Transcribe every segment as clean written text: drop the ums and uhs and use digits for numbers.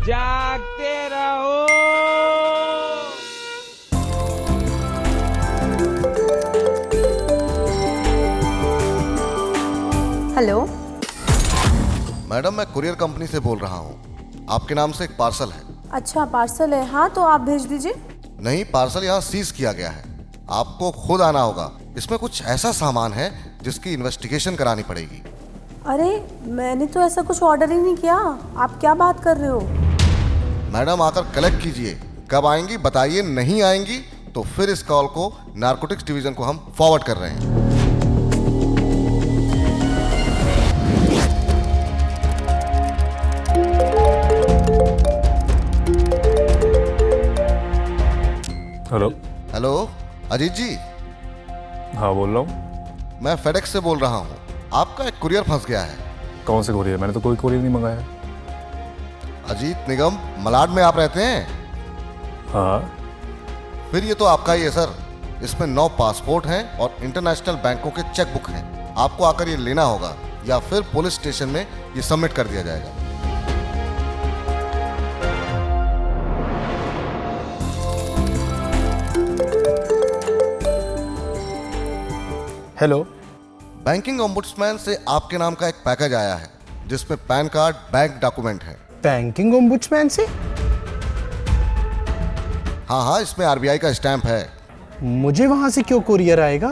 जागते रहो। Hello madam, मैं कुरियर कंपनी से बोल रहा हूँ। आपके नाम से एक पार्सल है। अच्छा, पार्सल है। हाँ तो आप भेज दीजिए। नहीं, पार्सल यहाँ सीज किया गया है। आपको खुद आना होगा। इसमें कुछ ऐसा सामान है जिसकी इन्वेस्टिगेशन करानी पड़ेगी। अरे मैंने तो ऐसा कुछ ऑर्डर ही नहीं किया। आप क्या बात कर रहे हो? मैडम, आकर कलेक्ट कीजिए। कब आएंगी बताइए। नहीं आएंगी तो फिर इस कॉल को नारकोटिक्स डिवीजन को हम फॉरवर्ड कर रहे हैं। हेलो। हेलो अजीत जी। हाँ बोल रहा हूँ। मैं फेडेक्स से बोल रहा हूँ। आपका एक कुरियर फंस गया है। कौन से कुरियर? मैंने तो कोई कुरियर नहीं मंगाया। अजीत निगम, मलाड में आप रहते हैं? हाँ। फिर ये तो आपका ही है सर। इसमें 9 पासपोर्ट हैं और इंटरनेशनल बैंकों के चेक बुक हैं। आपको आकर ये लेना होगा या फिर पुलिस स्टेशन में ये सबमिट कर दिया जाएगा। हेलो। बैंकिंग ओम्बुड्समैन से आपके नाम का एक पैकेज आया है जिसमें पैन कार्ड, बैंक डॉक्यूमेंट है। बैंकिंग ओम्बुड्समैन से? हाँ हाँ, इसमें आरबीआई का स्टैंप है। मुझे वहां से क्यों कुरियर आएगा?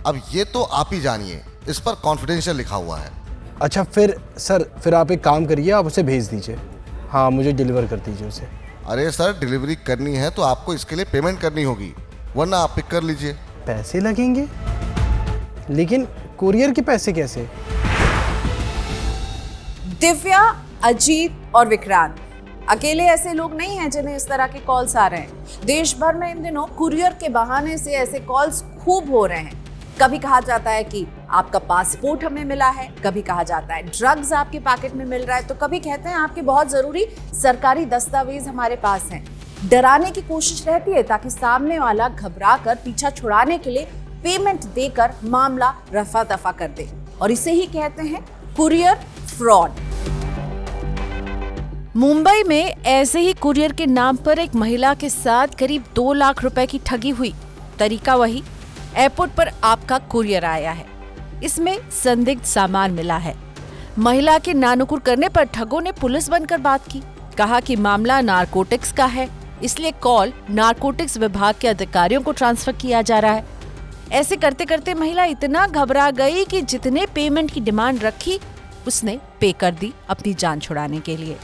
अब ये तो आप ही जानिए। इस पर कॉन्फिडेंशियल लिखा हुआ है। अच्छा फिर आप एक काम करिए, आप उसे भेज दीजिए। हाँ, मुझे डिलीवर कर दीजिए उसे। अरे सर, डिलीवरी करनी है तो आपको इसके लिए पेमेंट करनी होगी, वरना आप पिक कर लीजिए। पैसे लगेंगे? लेकिन कुरियर के पैसे कैसे? दिव्या, अजीत और विक्रांत अकेले ऐसे लोग नहीं हैं जिन्हें इस तरह के कॉल्स आ रहे हैं। देश भर में इन दिनों कुरियर के बहाने से ऐसे कॉल्स खूब हो रहे हैं। कभी कहा जाता है कि आपका पासपोर्ट हमें मिला है, कभी कहा जाता है ड्रग्स आपके पैकेट में मिल रहा है, तो कभी कहते हैं आपके बहुत जरूरी सरकारी दस्तावेज हमारे पास हैं। डराने की कोशिश रहती है ताकि सामने वाला घबरा कर पीछा छुड़ाने के लिए पेमेंट देकर मामला रफा दफा कर दे, और इसे ही कहते हैं कुरियर फ्रॉड। मुंबई में ऐसे ही कुरियर के नाम पर एक महिला के साथ करीब 2 लाख रुपए की ठगी हुई। तरीका वही, एयरपोर्ट पर आपका कुरियर आया है, इसमें संदिग्ध सामान मिला है। महिला के नानुकुर करने पर ठगों ने पुलिस बनकर बात की। कहा कि मामला नारकोटिक्स का है, इसलिए कॉल नारकोटिक्स विभाग के अधिकारियों को ट्रांसफर किया जा रहा है। ऐसे करते करते महिला इतना घबरा गई कि जितने पेमेंट की डिमांड रखी उसने पे कर दी अपनी जान छुड़ाने के लिए।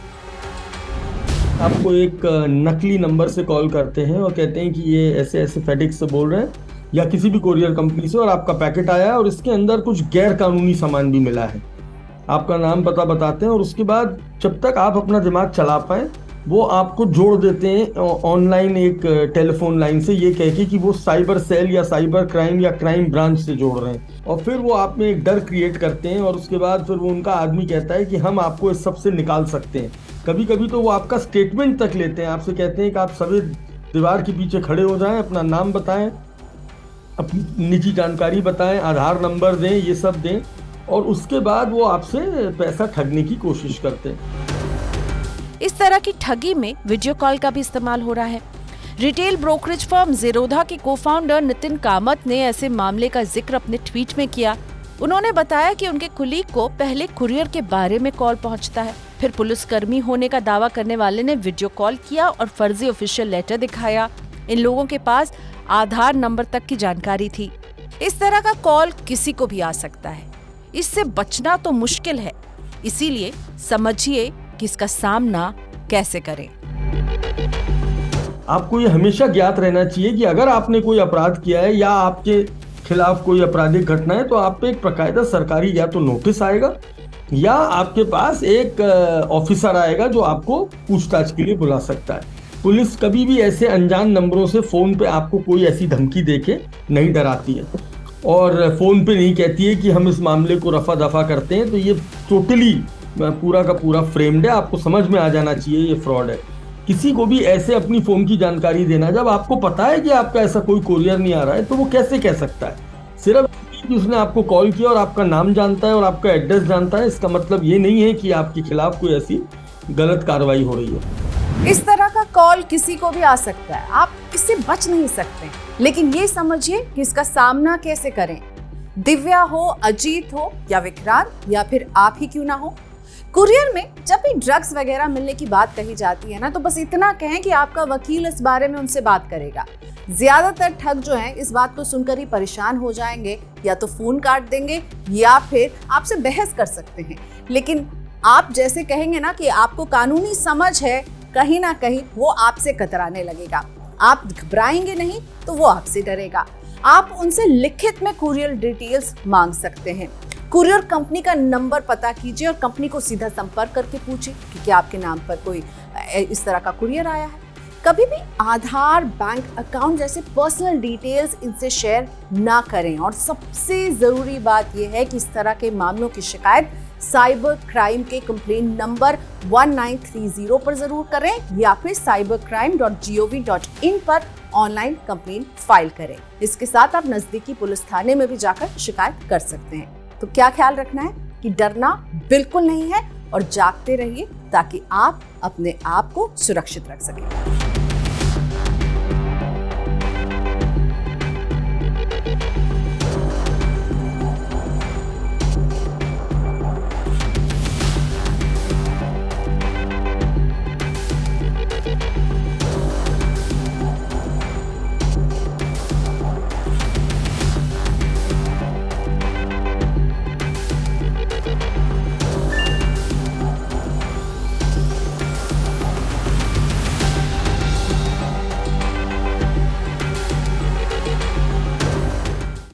आपको एक नकली नंबर से कॉल करते हैं और कहते हैं कि ये ऐसे ऐसे फेडेक्स से बोल रहे हैं या किसी भी कोरियर कंपनी से, और आपका पैकेट आया है और इसके अंदर कुछ गैर कानूनी सामान भी मिला है। आपका नाम पता बताते हैं और उसके बाद जब तक आप अपना दिमाग चला पाए वो आपको जोड़ देते हैं ऑनलाइन एक टेलीफोन लाइन से, ये कह के कि वो साइबर सेल या साइबर क्राइम या क्राइम ब्रांच से जोड़ रहे हैं, और फिर वो आप में एक डर क्रिएट करते हैं और उसके बाद फिर वो उनका आदमी कहता है कि हम आपको इस सब से निकाल सकते हैं। कभी कभी तो वो आपका स्टेटमेंट तक लेते हैं, आपसे कहते हैं कि आप सभी दीवार के पीछे खड़े हो जाएं, अपना नाम बताएं, अपनी निजी जानकारी बताएं, आधार नंबर दें, ये सब दें, और उसके बाद वो आपसे पैसा ठगने की कोशिश करते हैं। इस तरह की ठगी में वीडियो कॉल का भी इस्तेमाल हो रहा है। रिटेल ब्रोकरेज फर्म ज़ीरोधा के को-फाउंडर नितिन कामत ने ऐसे मामले का जिक्र अपने ट्वीट में किया। उन्होंने बताया कि उनके कुलीग को पहले कुरियर के बारे में कॉल पहुंचता है, फिर पुलिसकर्मी होने का दावा करने वाले ने वीडियो कॉल किया और फर्जी ऑफिशियल लेटर दिखाया। इन लोगों के पास आधार नंबर तक की जानकारी थी। इस तरह का कॉल किसी को भी आ सकता है, इससे बचना तो मुश्किल है। इसीलिए समझिए कि इसका सामना कैसे करें। आपको ये हमेशा ज्ञात रहना चाहिए कि अगर आपने कोई अपराध किया है या आपके खिलाफ कोई आपराधिक घटना है तो आप पे एक बाकायदा सरकारी या तो नोटिस आएगा या आपके पास एक ऑफिसर आएगा जो आपको पूछताछ के लिए बुला सकता है। पुलिस कभी भी ऐसे अनजान नंबरों से फोन पे आपको कोई ऐसी धमकी देके नहीं डराती है और फोन पे नहीं कहती है कि हम इस मामले को रफा दफा करते हैं। तो ये टोटली पूरा का पूरा फ्रेम्ड है, आपको समझ में आ जाना चाहिए ये फ्रॉड है। किसी को भी ऐसे अपनी फोन की जानकारी देना, जब आपको पता है कि आपका ऐसा कोई कुरियर नहीं आ रहा है तो वो कैसे कह सकता है? सिर्फ कि उसने आपको कॉल किया और आपका नाम जानता है और आपका एड्रेस जानता है, इसका मतलब ये नहीं है कि आपके खिलाफ कोई ऐसी गलत कार्रवाई हो रही है। इस तरह का कॉल किसी को भी आ सकता है, आप इससे बच नहीं सकते, लेकिन ये समझिए कि इसका सामना कैसे करें। दिव्या हो, अजीत हो या विक्रांत या फिर आप ही क्यों ना हो, कुरियर में जब भी ड्रग्स वगैरह मिलने की बात कही जाती है ना, तो बस इतना कहें कि आपका वकील इस बारे में उनसे बात करेगा। ज्यादातर ठग जो हैं इस बात को सुनकर ही परेशान हो जाएंगे, या तो फोन काट देंगे या फिर आपसे बहस कर सकते हैं। लेकिन आप जैसे कहेंगे ना कि आपको कानूनी समझ है, कहीं ना कहीं वो आपसे कतराने लगेगा। आप घबराएंगे नहीं तो वो आपसे डरेगा। आप उनसे लिखित में कुरियर डिटेल्स मांग सकते हैं। कुरियर कंपनी का नंबर पता कीजिए और कंपनी को सीधा संपर्क करके पूछिए कि क्या आपके नाम पर कोई इस तरह का कुरियर आया है। कभी भी आधार, बैंक अकाउंट जैसे पर्सनल डिटेल्स इनसे शेयर ना करें। और सबसे ज़रूरी बात यह है कि इस तरह के मामलों की शिकायत साइबर क्राइम के कंप्लेन नंबर 1930 पर जरूर करें, या फिर cybercrime.gov.in पर ऑनलाइन कंप्लेन फाइल करें। इसके साथ आप नजदीकी पुलिस थाने में भी जाकर शिकायत कर सकते हैं। तो क्या ख्याल रखना है कि डरना बिल्कुल नहीं है, और जागते रहिए ताकि आप अपने आप को सुरक्षित रख सकें।